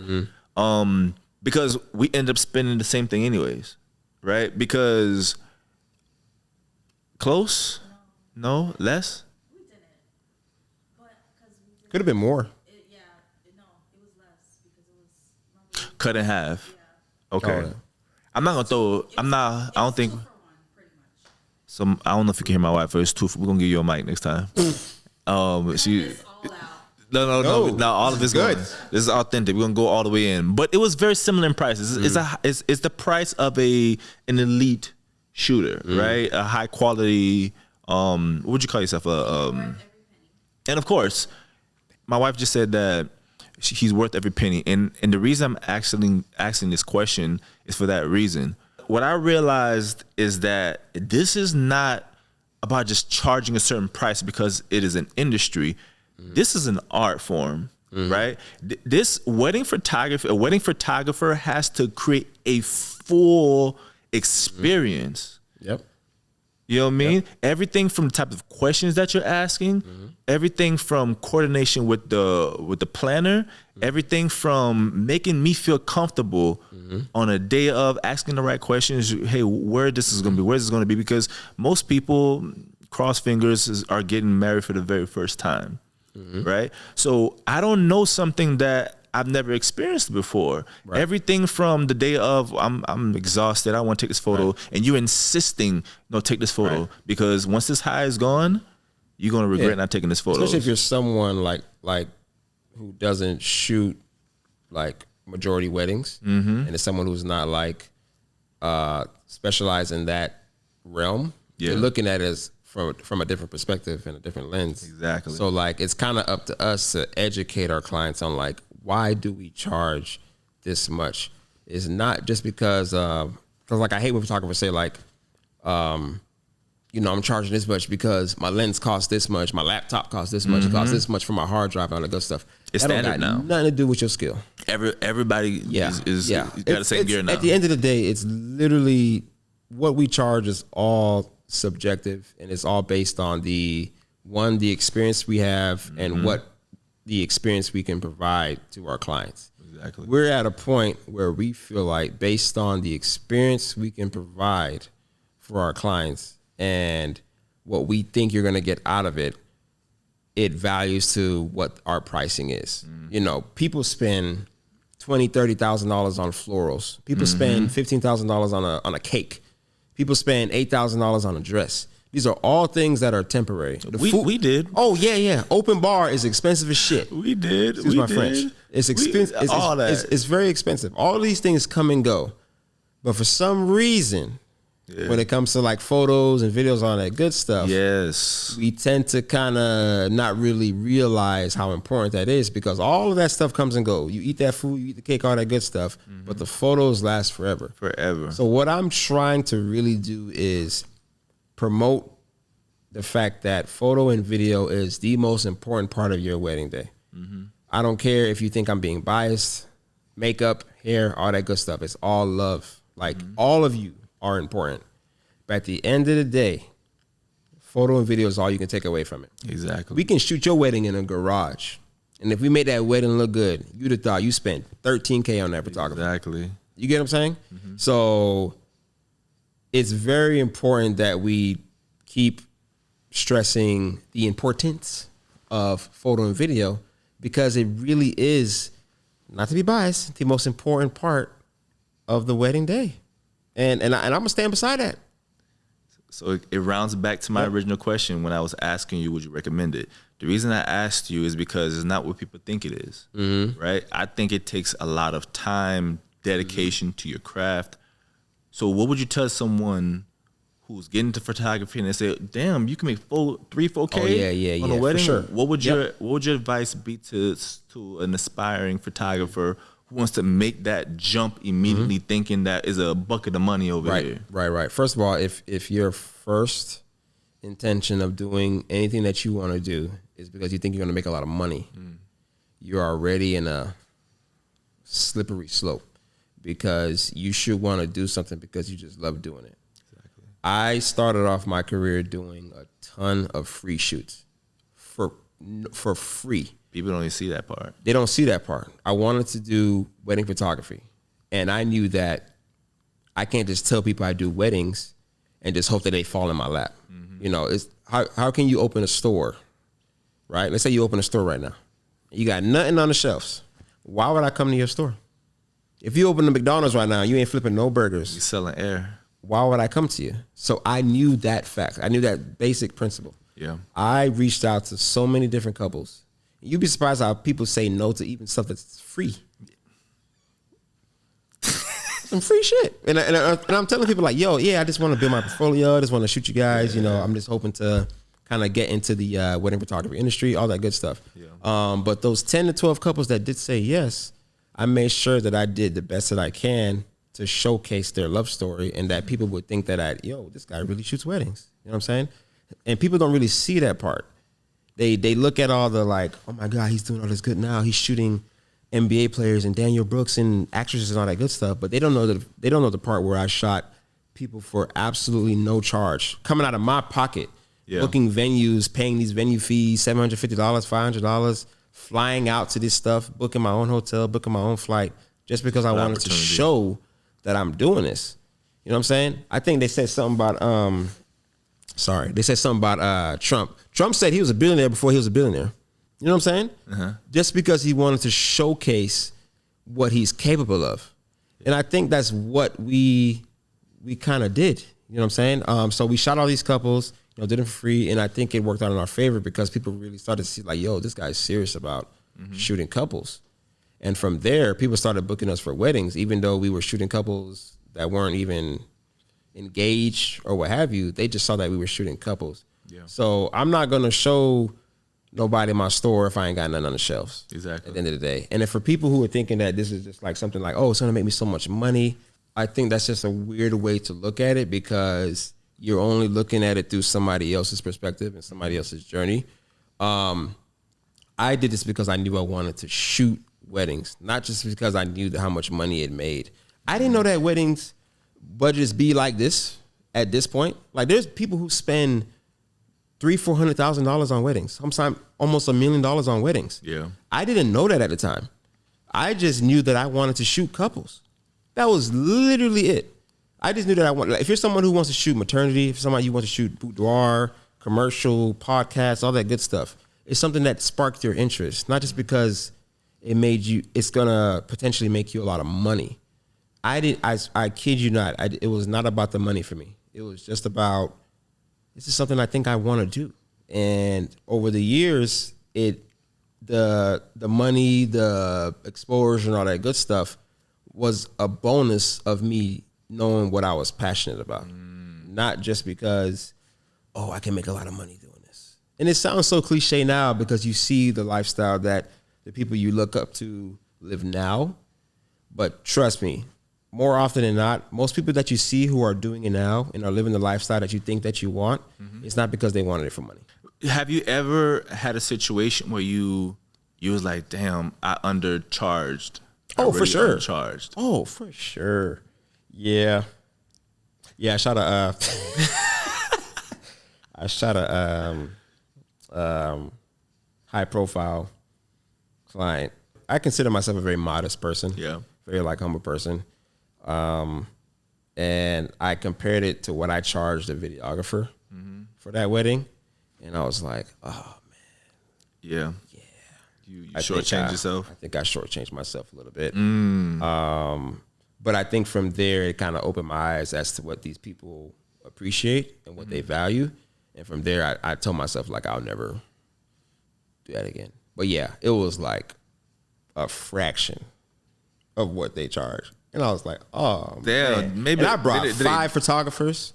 [SPEAKER 1] Because we end up spending the same thing anyways, right? Because close, no less.
[SPEAKER 2] Could have been more.
[SPEAKER 3] It was less because it was
[SPEAKER 1] Cut in half.
[SPEAKER 3] Yeah.
[SPEAKER 1] Okay. I'm not gonna throw. I don't think.
[SPEAKER 3] 2 for 1, pretty much.
[SPEAKER 1] So I don't know if you can hear my wife. It's 2 for. We're gonna give you a mic next time. She.
[SPEAKER 3] It's all out.
[SPEAKER 1] No. All of it's good. This is authentic. We're gonna go all the way in. But it was very similar in prices. It's the price of an elite shooter, right? A high quality. What would you call yourself? And of course, my wife just said that he's worth every penny. And the reason I'm asking this question is for that reason. What I realized is that this is not about just charging a certain price because it is an industry. This is an art form, right? This a wedding photographer has to create a full experience.
[SPEAKER 2] Yep.
[SPEAKER 1] You know what I mean? Yep. Everything from the type of questions that you're asking, everything from coordination with the planner, everything from making me feel comfortable on a day of asking the right questions. Hey, where this is going to be? Where's this going to be? Because most people, cross fingers, are getting married for the very first time, right? So I don't know something that I've never experienced before. Right. Everything from the day of I'm exhausted, I want to take this photo, and you insisting, no, take this photo because once this high is gone, you're gonna regret not taking this photo.
[SPEAKER 2] Especially if you're someone like who doesn't shoot like majority weddings, and it's someone who's not like specialized in that realm. You're looking at it as from a different perspective and a different lens.
[SPEAKER 1] Exactly.
[SPEAKER 2] So like it's kind of up to us to educate our clients on like, why do we charge this much? It's not just because like I hate when photographers say like, I'm charging this much because my lens costs this much, my laptop costs this much, it costs this much for my hard drive and all that good stuff.
[SPEAKER 1] It's
[SPEAKER 2] that
[SPEAKER 1] standard now.
[SPEAKER 2] Nothing to do with your skill.
[SPEAKER 1] Everybody is got the same gear now.
[SPEAKER 2] At the end of the day, it's literally what we charge is all subjective, and it's all based on the experience we have and what the experience we can provide to our clients.
[SPEAKER 1] Exactly.
[SPEAKER 2] We're at a point where we feel like based on the experience we can provide for our clients and what we think you're going to get out of it, it values to what our pricing is. People spend $20,000-$30,000 on florals. People spend $15,000 on a cake. People spend $8,000 on a dress. These are all things that are temporary.
[SPEAKER 1] We did.
[SPEAKER 2] Oh yeah. Open bar is expensive as shit.
[SPEAKER 1] We did.
[SPEAKER 2] Excuse my French. It's expensive. It's very expensive. All these things come and go, but for some reason, when it comes to like photos and videos, all that good stuff, we tend to kind of not really realize how important that is because all of that stuff comes and goes. You eat that food, you eat the cake, all that good stuff, but the photos last forever. So what I'm trying to really do is promote the fact that photo and video is the most important part of your wedding day. I don't care if you think I'm being biased, makeup, hair, all that good stuff. It's all love. Like all of you are important. But at the end of the day, photo and video is all you can take away from it.
[SPEAKER 1] Exactly.
[SPEAKER 2] We can shoot your wedding in a garage. And if we made that wedding look good, you'd have thought you spent $13K on that photography.
[SPEAKER 1] Exactly.
[SPEAKER 2] You get what I'm saying? So it's very important that we keep stressing the importance of photo and video, because it really is, not to be biased, the most important part of the wedding day. And I'm gonna stand beside that.
[SPEAKER 1] So it rounds back to my original question when I was asking you, would you recommend it? The reason I asked you is because it's not what people think it is, right? I think it takes a lot of time, dedication to your craft. So what would you tell someone who's getting into photography and they say, damn, you can make 4K on a wedding?
[SPEAKER 2] For sure.
[SPEAKER 1] What would your advice be to an aspiring photographer who wants to make that jump immediately, thinking that is a bucket of money over here?
[SPEAKER 2] Right. First of all, if your first intention of doing anything that you want to do is because you think you're going to make a lot of money, you're already in a slippery slope, because you should want to do something because you just love doing it. Exactly. I started off my career doing a ton of free shoots for free.
[SPEAKER 1] People don't even see that part.
[SPEAKER 2] They don't see that part. I wanted to do wedding photography, and I knew that I can't just tell people I do weddings and just hope that they fall in my lap. You know, it's how can you open a store, right? Let's say you open a store right now. You got nothing on the shelves. Why would I come to your store? If you open the McDonald's right now, you ain't flipping no burgers.
[SPEAKER 1] You're selling air.
[SPEAKER 2] Why would I come to you? So I knew that fact. I knew that basic principle.
[SPEAKER 1] Yeah.
[SPEAKER 2] I reached out to so many different couples. You'd be surprised how people say no to even stuff that's free. Some free shit. And I'm telling people like, yo, yeah, I just want to build my portfolio. I just want to shoot you guys. You know, I'm just hoping to kind of get into the wedding photography industry, all that good stuff. Yeah. But those 10 to 12 couples that did say yes, I made sure that I did the best that I can to showcase their love story, and that people would think that this guy really shoots weddings. You know what I'm saying? And people don't really see that part. They look at all the like, oh my God, he's doing all this good now. He's shooting NBA players and Daniel Brooks and actresses and all that good stuff. But they don't know the part where I shot people for absolutely no charge, coming out of my pocket, booking venues, paying these venue fees, $750, $500, flying out to this stuff, booking my own hotel, booking my own flight, just because I wanted to show that I'm doing this. You know what I'm saying? I think they said something about Trump. Trump said he was a billionaire before he was a billionaire. You know what I'm saying? Just because he wanted to showcase what he's capable of. And I think that's what we kind of did. You know what I'm saying? So we shot all these couples, did it for free, and I think it worked out in our favor because people really started to see like, yo, this guy's serious about shooting couples. And from there, people started booking us for weddings, even though we were shooting couples that weren't even engaged or what have you. They just saw that we were shooting couples. Yeah. So I'm not going to show nobody in my store if I ain't got nothing on the shelves.
[SPEAKER 1] Exactly.
[SPEAKER 2] At the end of the day. And if for people who are thinking that this is just like something like, oh, it's going to make me so much money, I think that's just a weird way to look at it because you're only looking at it through somebody else's perspective and somebody else's journey. I did this because I knew I wanted to shoot weddings, not just because I knew how much money it made. I didn't know that weddings budgets be like this at this point. Like there's people who spend $300,000-$400,000 on weddings. Sometimes almost $1 million on weddings. Yeah. I didn't know that at the time. I just knew that I wanted to shoot couples. That was literally it. I just knew that I want. Like, if you're someone who wants to shoot maternity, if somebody you want to shoot boudoir, commercial, podcasts, all that good stuff, it's something that sparked your interest. Not just because it's gonna potentially make you a lot of money. I kid you not. It was not about the money for me. It was just about, this is something I think I want to do. And over the years, the money, the exposure, and all that good stuff was a bonus of me knowing what I was passionate about. Not just because, oh, I can make a lot of money doing this. And it sounds so cliche now because you see the lifestyle that the people you look up to live now. But trust me, more often than not, most people that you see who are doing it now and are living the lifestyle that you think that you want, it's not because they wanted it for money.
[SPEAKER 1] Have you ever had a situation where you was like, damn, I undercharged?
[SPEAKER 2] For sure.
[SPEAKER 1] Undercharged.
[SPEAKER 2] Oh, for sure. Yeah. Yeah, I shot a high profile client. I consider myself a very modest person. Yeah. Very humble person. and I compared it to what I charged a videographer for that wedding, and I was like, oh man,
[SPEAKER 1] yeah. You shortchanged yourself.
[SPEAKER 2] I think I shortchanged myself a little bit. But I think from there it kind of opened my eyes as to what these people appreciate and what they value, and from there I told myself like I'll never do that again. But yeah, it was like a fraction of what they charge. And I was like, oh, man.
[SPEAKER 1] Maybe.
[SPEAKER 2] And I brought 5 photographers.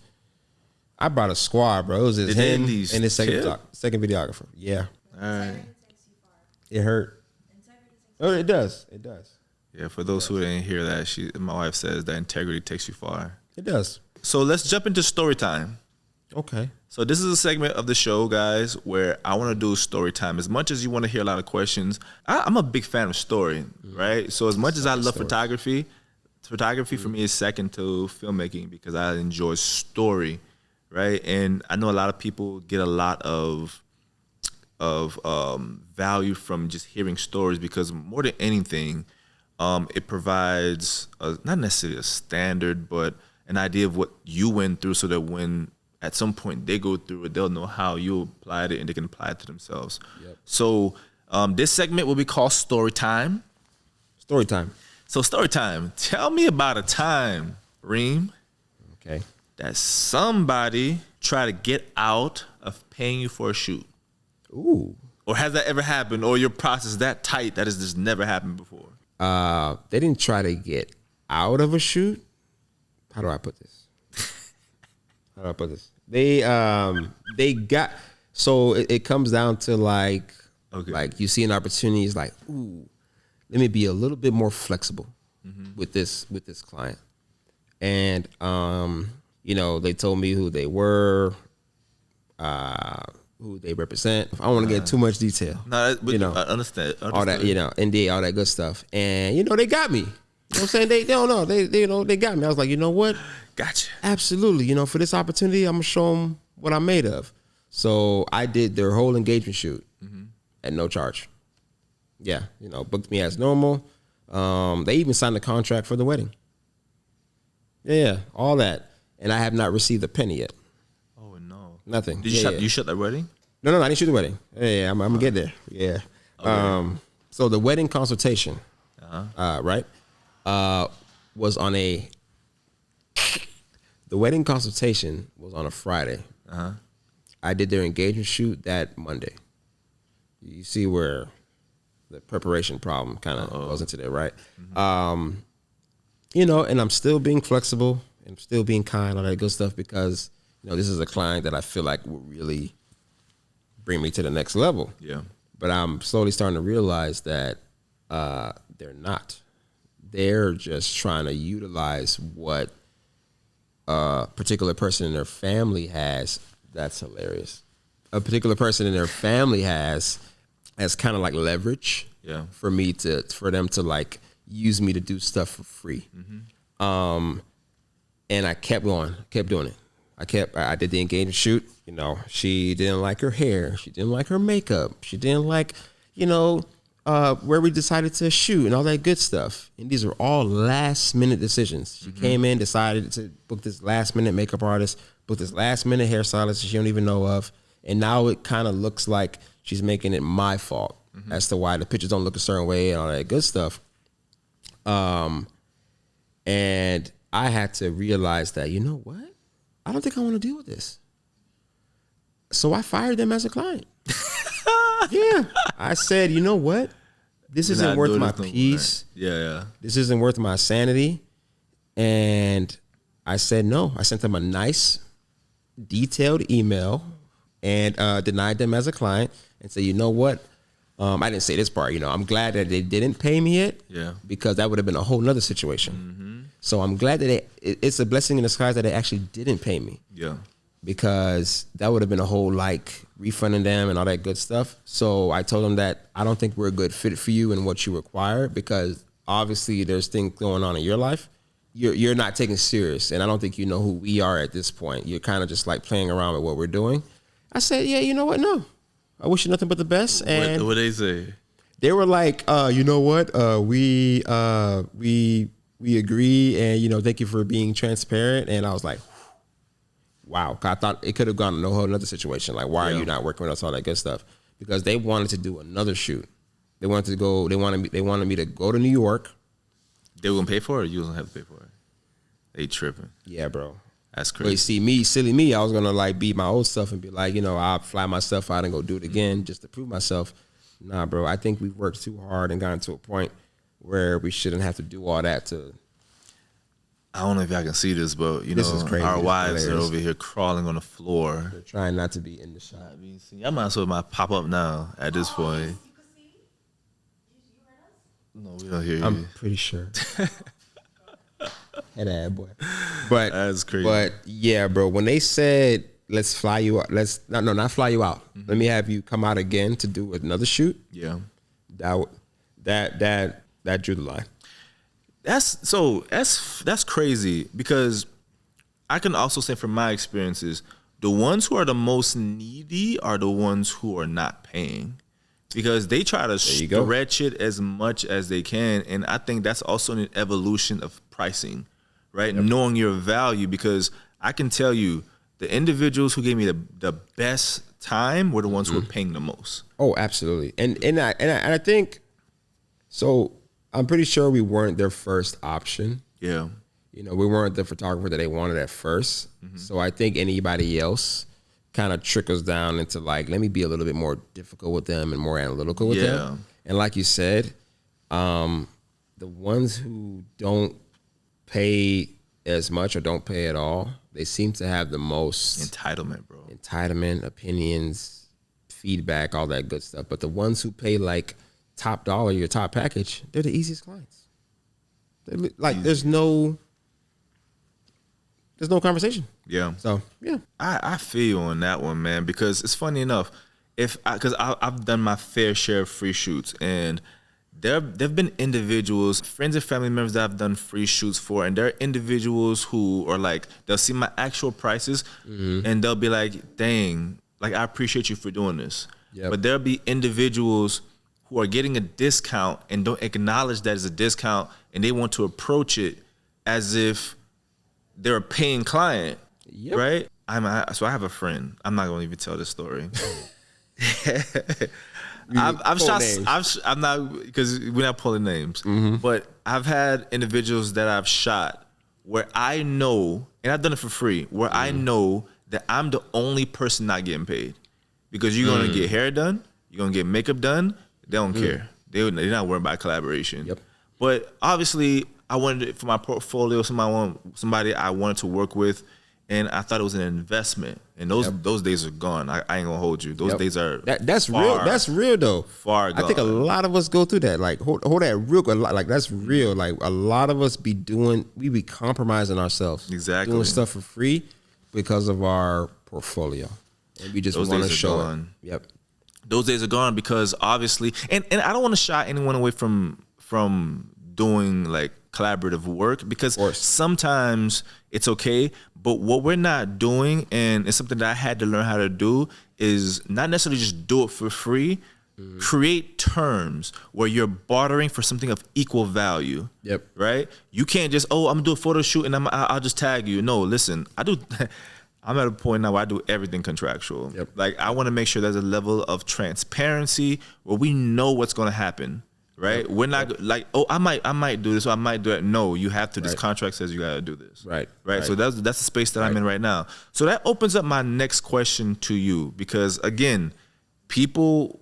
[SPEAKER 2] I brought a squad, bro. It was just him and his second videographer. Yeah.
[SPEAKER 1] All right.
[SPEAKER 2] It hurt. Oh, it does. It does.
[SPEAKER 1] Yeah, for those who didn't hear that, my wife says that integrity takes you far.
[SPEAKER 2] It does.
[SPEAKER 1] So let's jump into story time.
[SPEAKER 2] Okay.
[SPEAKER 1] So this is a segment of the show, guys, where I want to do story time. As much as you want to hear a lot of questions, I'm a big fan of story, right? So as much as I love photography for me is second to filmmaking because I enjoy story, right? And I know a lot of people get a lot of value from just hearing stories because more than anything, it provides not necessarily a standard, but an idea of what you went through so that when at some point they go through it, they'll know how you applied it and they can apply it to themselves. Yep. So this segment will be called Story Time.
[SPEAKER 2] Story time.
[SPEAKER 1] So story time. Tell me about a time, Reem,
[SPEAKER 2] okay,
[SPEAKER 1] that somebody tried to get out of paying you for a shoot.
[SPEAKER 2] Ooh.
[SPEAKER 1] Or has that ever happened? Or your process that tight that has just never happened before?
[SPEAKER 2] They didn't try to get out of a shoot. How do I put this? They got, so it comes down to like you see an opportunity, it's like, ooh, let me be a little bit more flexible with this client. And they told me who they were, who they represent. I don't want to get too much detail.
[SPEAKER 1] No, I understand.
[SPEAKER 2] All that, NDA, all that good stuff. And they got me. You know what I'm saying? They don't know. They got me. I was like, you know what?
[SPEAKER 1] Gotcha.
[SPEAKER 2] Absolutely. For this opportunity, I'm gonna show them what I'm made of. So I did their whole engagement shoot at no charge. Yeah, booked me as normal. They even signed a contract for the wedding. Yeah, all that, and I have not received a penny yet.
[SPEAKER 1] Oh no,
[SPEAKER 2] nothing.
[SPEAKER 1] Did you shut that wedding?
[SPEAKER 2] No, I didn't shoot the wedding. Yeah, I'm gonna get there. Yeah. Okay. So the wedding consultation, right, was on a. The wedding consultation was on a Friday. I did their engagement shoot that Monday. You see where the preparation problem kind of goes into there, right? And I'm still being flexible and still being kind, all that good stuff, because this is a client that I feel like will really bring me to the next level.
[SPEAKER 1] Yeah.
[SPEAKER 2] But I'm slowly starting to realize that they're not. They're just trying to utilize what a particular person in their family has. That's hilarious. A particular person in their family has as kind of like leverage for them to like use me to do stuff for free. And I kept doing it. I did the engagement shoot. She didn't like her hair. She didn't like her makeup. She didn't like, where we decided to shoot and all that good stuff. And these are all last minute decisions. She came in, decided to book this last minute makeup artist, book this last minute hairstylist she don't even know of. And now it kind of looks like she's making it my fault as to why the pictures don't look a certain way and all that good stuff. And I had to realize that, you know what? I don't think I want to deal with this. So I fired them as a client. Yeah. I said, you know what? This isn't worth my peace.
[SPEAKER 1] Yeah.
[SPEAKER 2] This isn't worth my sanity. And I said no. I sent them a nice, detailed email and denied them as a client and said, you know what? I didn't say this part, I'm glad that they didn't pay me yet. Yeah. Because that would have been a whole nother situation. So I'm glad that it's a blessing in disguise that they actually didn't pay me. Yeah. Because that would have been a whole like refunding them and all that good stuff. So I told them that I don't think we're a good fit for you and what you require, because obviously there's things going on in your life you're not taking serious, and I don't think you know who we are at this point. You're kind of just like playing around with what we're doing. I said, yeah, you know what? No, I wish you nothing but the best. And
[SPEAKER 1] what they say?
[SPEAKER 2] They were like, you know what? We we agree, and you know, thank you for being transparent. And I was like, wow, 'cause I thought it could have gone to a whole another situation. Like, why are you not working with us? All that good stuff. Because they wanted to do another shoot. They wanted to go. They wanted me to go to New York.
[SPEAKER 1] They were gonna pay for it, or you was gonna have to pay for it? They tripping.
[SPEAKER 2] Yeah, bro.
[SPEAKER 1] That's
[SPEAKER 2] But
[SPEAKER 1] crazy.
[SPEAKER 2] you see, me, silly me, I was gonna like beat my old stuff and be like, you know, I'll fly myself out and go do it again just to prove myself. Nah, bro. I think we've worked too hard and gotten to a point where we shouldn't have to do all that to.
[SPEAKER 1] I don't know if y'all can see this, but you
[SPEAKER 2] This
[SPEAKER 1] know,
[SPEAKER 2] is crazy.
[SPEAKER 1] our
[SPEAKER 2] This is
[SPEAKER 1] wives are
[SPEAKER 2] hilarious.
[SPEAKER 1] over here crawling on the floor.
[SPEAKER 2] They're trying not to be in the shot.
[SPEAKER 1] I mean, see, I might as well pop up now at this point.
[SPEAKER 3] You could see? You heard us?
[SPEAKER 1] No, we don't hear you.
[SPEAKER 2] I'm pretty sure. Head ad boy. But
[SPEAKER 1] That's crazy.
[SPEAKER 2] But yeah, bro. When they said let's fly you out, not fly you out. Let me have you come out again to do another shoot.
[SPEAKER 1] Yeah.
[SPEAKER 2] That drew the line.
[SPEAKER 1] That's crazy, because I can also say from my experiences, the ones who are the most needy are the ones who are not paying, because they try to
[SPEAKER 2] you go.
[SPEAKER 1] stretch it as much as they can. And I think that's also an evolution of pricing, right? Knowing your value, because I can tell you the individuals who gave me the best time were the ones who were paying the most.
[SPEAKER 2] Oh, absolutely. And I think so. I'm pretty sure we weren't their first option.
[SPEAKER 1] Yeah.
[SPEAKER 2] You know, we weren't the photographer that they wanted at first. So I think anybody else kind of trickles down into like, let me be a little bit more difficult with them and more analytical with them. And like you said, the ones who don't pay as much or don't pay at all, they seem to have the most
[SPEAKER 1] Entitlement, bro.
[SPEAKER 2] entitlement, opinions, feedback, all that good stuff. But the ones who pay like top dollar, your top package, they're the easiest clients. Like there's no conversation.
[SPEAKER 1] Yeah.
[SPEAKER 2] So yeah,
[SPEAKER 1] I feel you on that one, man, because it's funny enough, because I've done my fair share of free shoots, and there've been individuals, friends and family members that I've done free shoots for, and there are individuals who are like, they'll see my actual prices and they'll be like, dang, like I appreciate you for doing this.
[SPEAKER 2] Yep.
[SPEAKER 1] But there'll be individuals who are getting a discount and don't acknowledge that as a discount, and they want to approach it as if they're a paying client, right? So I have a friend. I'm not gonna even tell this story. I'm shot. I'm not, because we're not pulling names, but I've had individuals that I've shot where I know, and I've done it for free, where I know that I'm the only person not getting paid, because you're gonna get hair done, you're gonna get makeup done. They don't care. They're not worried about collaboration.
[SPEAKER 2] Yep.
[SPEAKER 1] But obviously, I wanted it for my portfolio. Somebody I wanted to work with, and I thought it was an investment. And those days are gone. I ain't gonna hold you. Those days are
[SPEAKER 2] that's real. That's real though.
[SPEAKER 1] Far gone.
[SPEAKER 2] I think a lot of us go through that. Like hold that real good. Like that's real. Like a lot of us we be compromising ourselves.
[SPEAKER 1] Exactly.
[SPEAKER 2] Doing stuff for free because of our portfolio, and we just want to show it. Yep.
[SPEAKER 1] Those days are gone, because obviously, and I don't want to shy anyone away from doing like collaborative work, because sometimes it's okay, but what we're not doing, and it's something that I had to learn how to do, is not necessarily just do it for free. Create terms where you're bartering for something of equal value.
[SPEAKER 2] Yep.
[SPEAKER 1] Right? You can't just, I'm gonna do a photo shoot and I'll just tag you. No, listen, I'm at a point now where I do everything contractual.
[SPEAKER 2] Yep.
[SPEAKER 1] Like I want to make sure there's a level of transparency where we know what's going to happen, right? Yep. We're not like, I might do this, or I might do it. No, you have to. This contract says you got to do this. Right. So that's the space that I'm in right now. So that opens up my next question to you, because again, people,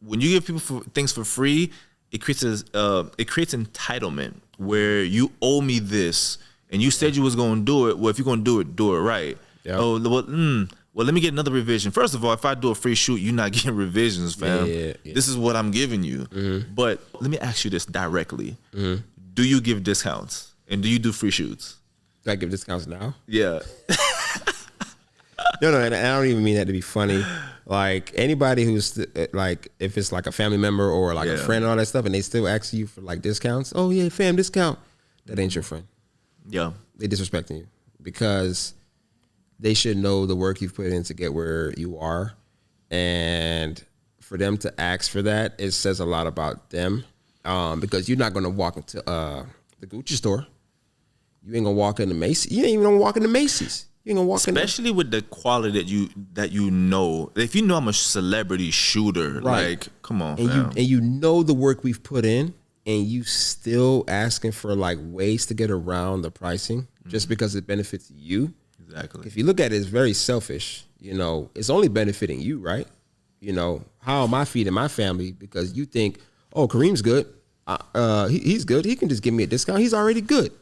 [SPEAKER 1] when you give people things for free, it creates entitlement where you owe me this, and you said you was going to do it. Well, if you're going to do it right. Yep. Well, let me get another revision. First of all, if I do a free shoot, you're not getting revisions, fam. Yeah. This is what I'm giving you. But let me ask you this directly. Do you give discounts? And do you do free shoots?
[SPEAKER 2] Do I give discounts now?
[SPEAKER 1] Yeah.
[SPEAKER 2] No, and I don't even mean that to be funny. Like anybody who's like, if it's like a family member or like a friend and all that stuff, and they still ask you for like discounts. Oh yeah, fam, discount. That ain't your friend.
[SPEAKER 1] Yeah.
[SPEAKER 2] They disrespecting you, because they should know the work you've put in to get where you are. And for them to ask for that, it says a lot about them. Because you're not going to walk into the Gucci store You ain't gonna walk into Macy's. You ain't even gonna walk into Macy's. You ain't gonna walk
[SPEAKER 1] especially with the quality that you know. If you know I'm a celebrity shooter,
[SPEAKER 2] Right.
[SPEAKER 1] like, come on,
[SPEAKER 2] and
[SPEAKER 1] fam.
[SPEAKER 2] you know the work we've put in, and you still asking for like ways to get around the pricing just because it benefits you.
[SPEAKER 1] Exactly.
[SPEAKER 2] If you look at it, it's very selfish. You know, it's only benefiting you, right? You know, how am I feeding my family? Because you think, oh, Kareem's good. He's good. He can just give me a discount. He's already good.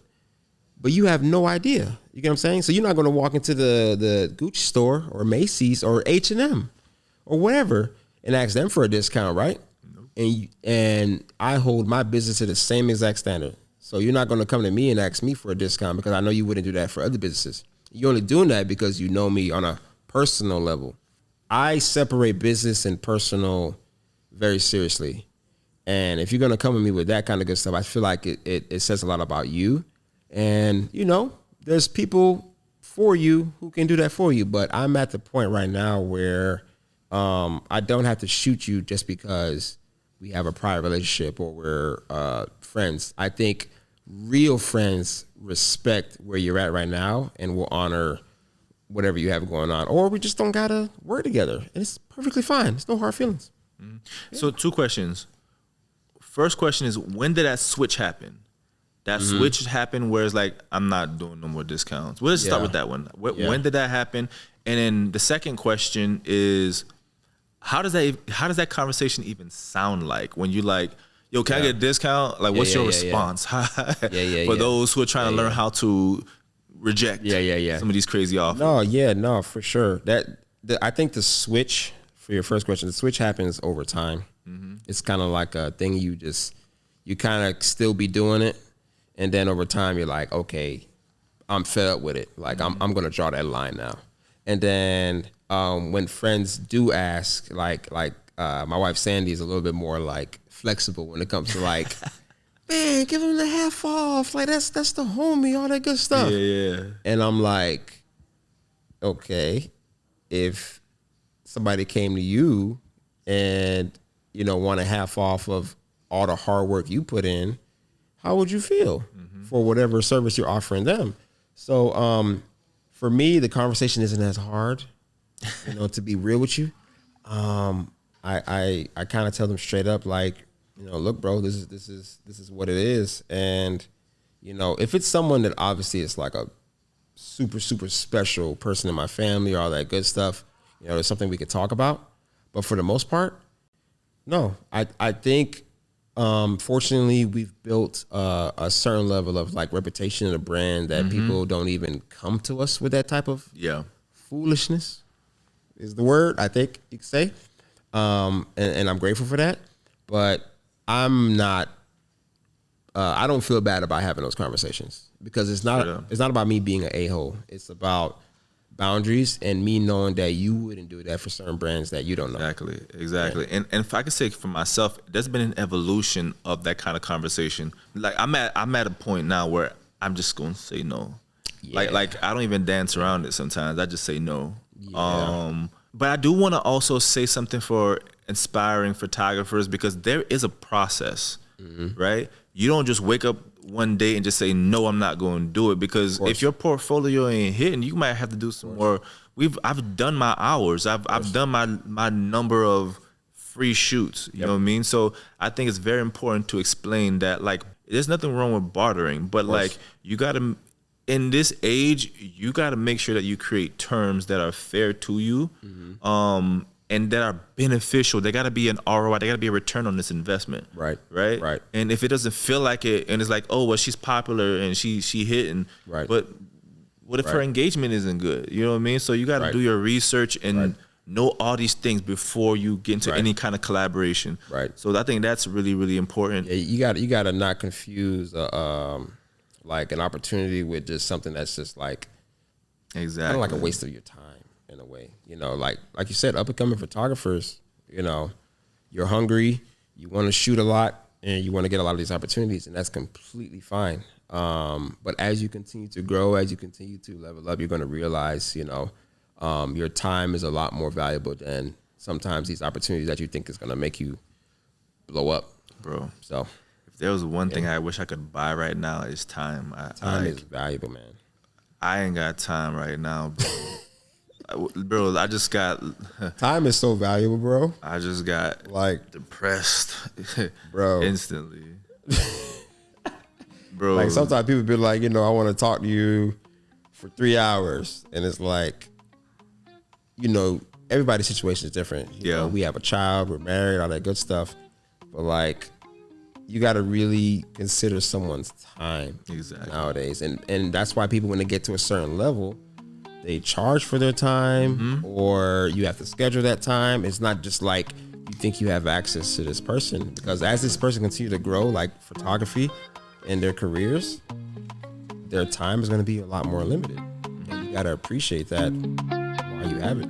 [SPEAKER 2] But you have no idea. You get what I'm saying? So you're not going to walk into the Gucci store or Macy's or H&M or whatever and ask them for a discount, right? Nope. And I hold my business to the same exact standard. So you're not going to come to me and ask me for a discount because I know you wouldn't do that for other businesses. You're only doing that because you know me on a personal level. I separate business and personal very seriously. And if you're going to come at me with that kind of good stuff, I feel like it says a lot about you. And, you know, there's people for you who can do that for you. But I'm at the point right now where I don't have to shoot you just because we have a prior relationship or we're friends. I think real friends respect where you're at right now and will honor whatever you have going on. Or we just don't got to work together. And it's perfectly fine. There's no hard feelings.
[SPEAKER 1] Mm-hmm. Yeah. So 2 questions. First question is, when did that switch happen? That switch happened where it's like, I'm not doing no more discounts. We'll just start with that one. When did that happen? And then the second question is, how does that conversation even sound like when you like, yo, can I get a discount? Like, what's your response? For those who are trying to learn how to reject some of these crazy offers.
[SPEAKER 2] No, for sure. I think the switch, for your first question, the switch happens over time. Mm-hmm. It's kind of like a thing you kind of still be doing it. And then over time, you're like, okay, I'm fed up with it. Like, I'm going to draw that line now. And then when friends do ask, like my wife Sandy is a little bit more like flexible when it comes to like, man, give him the half off. Like, that's the homie, all that good stuff.
[SPEAKER 1] Yeah.
[SPEAKER 2] And I'm like, okay, if somebody came to you and, you know, want a half off of all the hard work you put in, how would you feel for whatever service you're offering them? So for me, the conversation isn't as hard, you know, to be real with you. I kind of tell them straight up, like, you know, look, bro, this is what it is. And, you know, if it's someone that obviously is like a super, super special person in my family or all that good stuff, you know, there's something we could talk about. But for the most part, no, I think, fortunately, we've built a certain level of like reputation in the brand that people don't even come to us with that type of foolishness is the word I think you could say. And I'm grateful for that, but I'm not, I don't feel bad about having those conversations because it's not about me being an a-hole. It's about boundaries and me knowing that you wouldn't do that for certain brands that you don't know.
[SPEAKER 1] Exactly. Yeah. And if I could say for myself, there's been an evolution of that kind of conversation. Like I'm at a point now where I'm just going to say no. Yeah. Like I don't even dance around it sometimes. I just say no. Yeah. But I do want to also say something for inspiring photographers because there is a process, right? You don't just wake up one day and just say, no, I'm not going to do it, because if your portfolio ain't hitting, you might have to do some more. I've done my hours. I've done my number of free shoots. You know what I mean? So I think it's very important to explain that, like, there's nothing wrong with bartering, but like you got to, in this age, you got to make sure that you create terms that are fair to you, and that are beneficial. They got to be an ROI. They got to be a return on this investment. Right. And if it doesn't feel like it, and it's like, oh, well, she's popular and she hitting, but what if her engagement isn't good? You know what I mean? So you got to do your research and know all these things before you get into any kind of collaboration. So I think that's really, really important.
[SPEAKER 2] Yeah, you got to not confuse like an opportunity with just something that's just like kind of like a waste of your time in a way. You know, like you said, up and coming photographers, you know, you're hungry, you want to shoot a lot, and you want to get a lot of these opportunities, and that's completely fine. But as you continue to grow, as you continue to level up, you're going to realize, you know, your time is a lot more valuable than sometimes these opportunities that you think is going to make you blow up,
[SPEAKER 1] bro.
[SPEAKER 2] So
[SPEAKER 1] if there was one thing I wish I could buy right now, is time.
[SPEAKER 2] Time is valuable, man.
[SPEAKER 1] I ain't got time right now, bro. Bro, I just got
[SPEAKER 2] time is so valuable, bro.
[SPEAKER 1] I just got
[SPEAKER 2] like
[SPEAKER 1] depressed,
[SPEAKER 2] bro,
[SPEAKER 1] instantly. Bro,
[SPEAKER 2] like sometimes people be like, you know, I want to talk to you for 3 hours, and it's like, you know, everybody's situation is different. You know, we have a child, we're married, all that good stuff, but like, you got to really consider someone's time nowadays, and that's why people, when they get to a certain level, they charge for their time, or you have to schedule that time. It's not just like you think you have access to this person, because as this person continue to grow, like photography in their careers, their time is going to be a lot more limited, and you got to appreciate that while you have it.